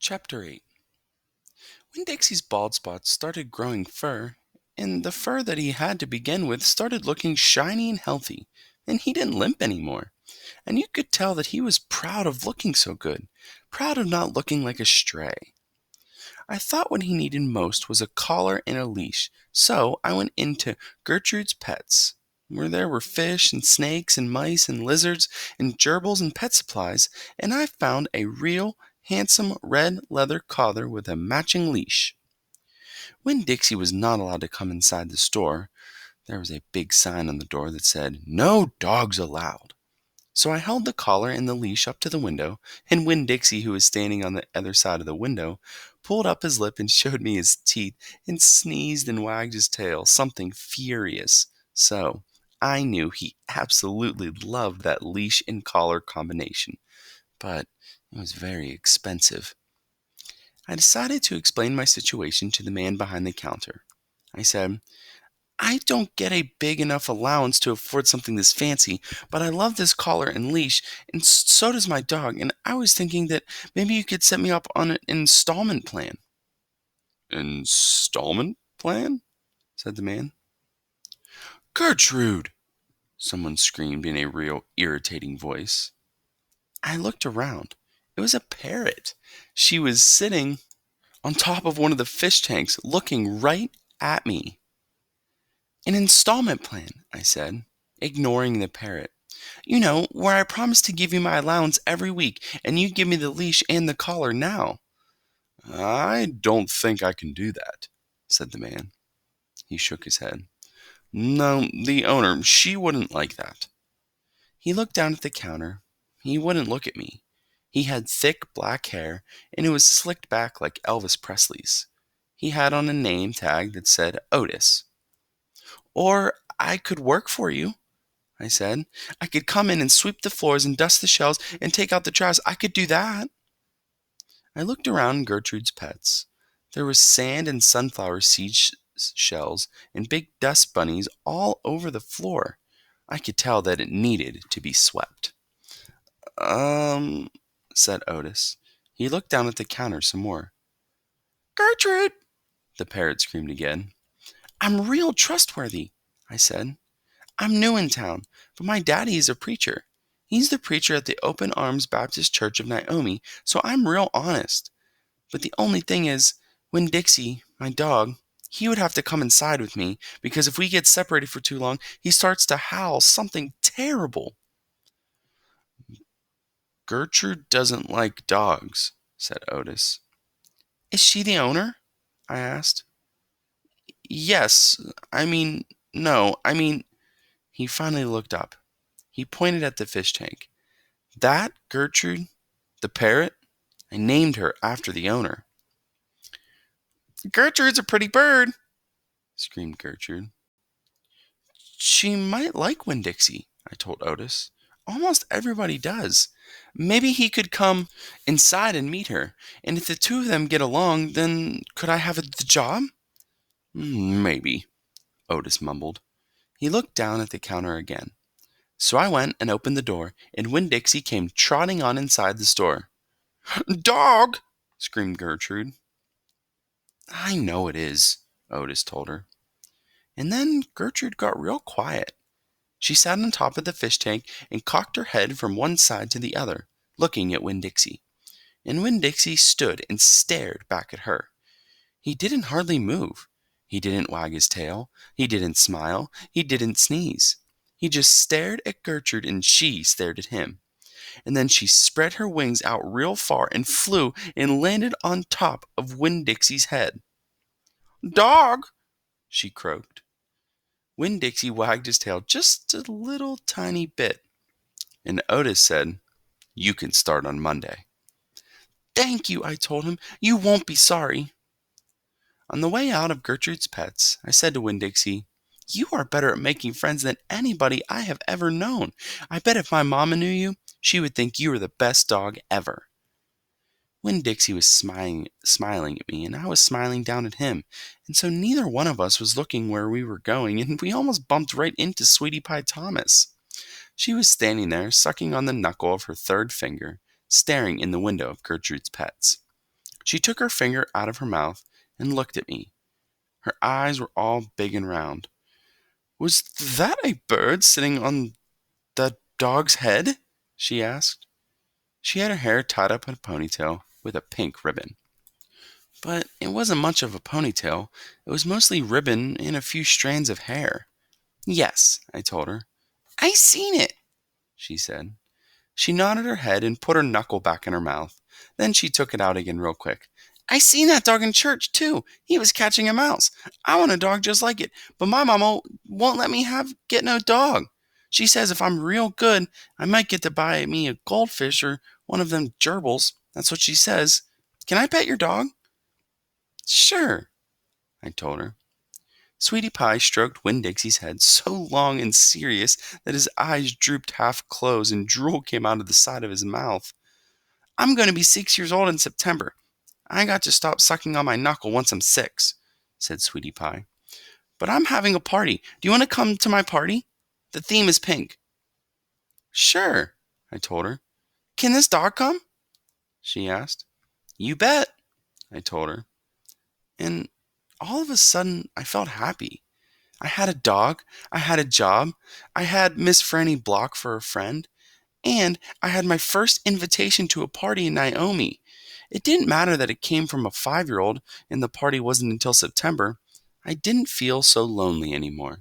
Chapter 8. Winn-Dixie's bald spots started growing fur, and the fur that he had to begin with started looking shiny and healthy, and he didn't limp anymore. And you could tell that he was proud of looking so good, proud of not looking like a stray. I thought what he needed most was a collar and a leash, so I went into Gertrude's Pets, where there were fish and snakes and mice and lizards and gerbils and pet supplies, and I found a real handsome red leather collar with a matching leash. Winn-Dixie was not allowed to come inside the store. There was a big sign on the door that said, "No dogs allowed." So I held the collar and the leash up to the window, and Winn-Dixie, who was standing on the other side of the window, pulled up his lip and showed me his teeth and sneezed and wagged his tail, something furious. So I knew he absolutely loved that leash and collar combination, but it was very expensive. I decided to explain my situation to the man behind the counter. I said, "I don't get a big enough allowance to afford something this fancy, but I love this collar and leash, and so does my dog, and I was thinking that maybe you could set me up on an installment plan." "Installment plan?" said the man. "Gertrude!" someone screamed in a real irritating voice. I looked around. It was a parrot. She was sitting on top of one of the fish tanks, looking right at me. "An installment plan," I said, ignoring the parrot. "You know, where I promise to give you my allowance every week, and you give me the leash and the collar now." "I don't think I can do that," said the man. He shook his head. "No, the owner, she wouldn't like that." He looked down at the counter. He wouldn't look at me. He had thick black hair, and it was slicked back like Elvis Presley's. He had on a name tag that said Otis. "Or I could work for you," I said. "I could come in and sweep the floors and dust the shelves and take out the trash. I could do that." I looked around Gertrude's Pets. There was sand and sunflower seed shells and big dust bunnies all over the floor. I could tell that it needed to be swept. Um, said Otis. He looked down at the counter some more. "Gertrude!" the parrot screamed again. "I'm real trustworthy," I said. "I'm new in town, but my daddy is a preacher. He's the preacher at the Open Arms Baptist Church of Naomi, so I'm real honest. But the only thing is, Winn-Dixie, my dog, he would have to come inside with me, because if we get separated for too long, he starts to howl something terrible." "Gertrude doesn't like dogs," said Otis. "Is she the owner?" I asked. "Yes, no, He finally looked up. He pointed at the fish tank. "That Gertrude, the parrot, I named her after the owner." "Gertrude's a pretty bird," screamed Gertrude. "She might like Winn-Dixie," I told Otis. "Almost everybody does. Maybe he could come inside and meet her, and if the two of them get along, then could I have the job?" "Maybe," Otis mumbled. He looked down at the counter again. So I went and opened the door, and Winn-Dixie came trotting on inside the store. "Dog!" screamed Gertrude. "I know it is," Otis told her. And then Gertrude got real quiet. She sat on top of the fish tank and cocked her head from one side to the other, looking at Winn-Dixie. And Winn-Dixie stood and stared back at her. He didn't hardly move. He didn't wag his tail. He didn't smile. He didn't sneeze. He just stared at Gertrude, and she stared at him. And then she spread her wings out real far and flew and landed on top of Winn-Dixie's head. "Dog!" she croaked. Winn-Dixie wagged his tail just a little tiny bit, and Otis said, "You can start on Monday." "Thank you," I told him. "You won't be sorry." On the way out of Gertrude's Pets, I said to Winn-Dixie, "You are better at making friends than anybody I have ever known. I bet if my mama knew you, she would think you were the best dog ever." Winn-Dixie was smiling at me, and I was smiling down at him, and so neither one of us was looking where we were going, and we almost bumped right into Sweetie Pie Thomas. She was standing there, sucking on the knuckle of her third finger, staring in the window of Gertrude's Pets. She took her finger out of her mouth and looked at me. Her eyes were all big and round. Was that a bird sitting on the dog's head? She asked. She had her hair tied up in a ponytail with a pink ribbon. But it wasn't much of a ponytail. It was mostly ribbon and a few strands of hair. Yes, I told her. I seen it, she said. She nodded her head and put her knuckle back in her mouth. Then she took it out again real quick. I seen that dog in church, too. He was catching a mouse. I want a dog just like it, but my mama won't let me get no dog. She says if I'm real good, I might get to buy me a goldfish or one of them gerbils. That's what she says. Can I pet your dog? Sure, I told her. Sweetie Pie stroked Winn-Dixie's head so long and serious that his eyes drooped half closed and drool came out of the side of his mouth. I'm going to be 6 years old in September. I got to stop sucking on my knuckle once I'm 6, said Sweetie Pie. But I'm having a party. Do you want to come to my party? The theme is pink. Sure, I told her. Can this dog come? She asked. You bet, I told her. And all of a sudden, I felt happy. I had a dog, I had a job, I had Miss Franny Block for a friend, and I had my first invitation to a party in Naomi. It didn't matter that it came from a 5-year-old and the party wasn't until September. I didn't feel so lonely anymore.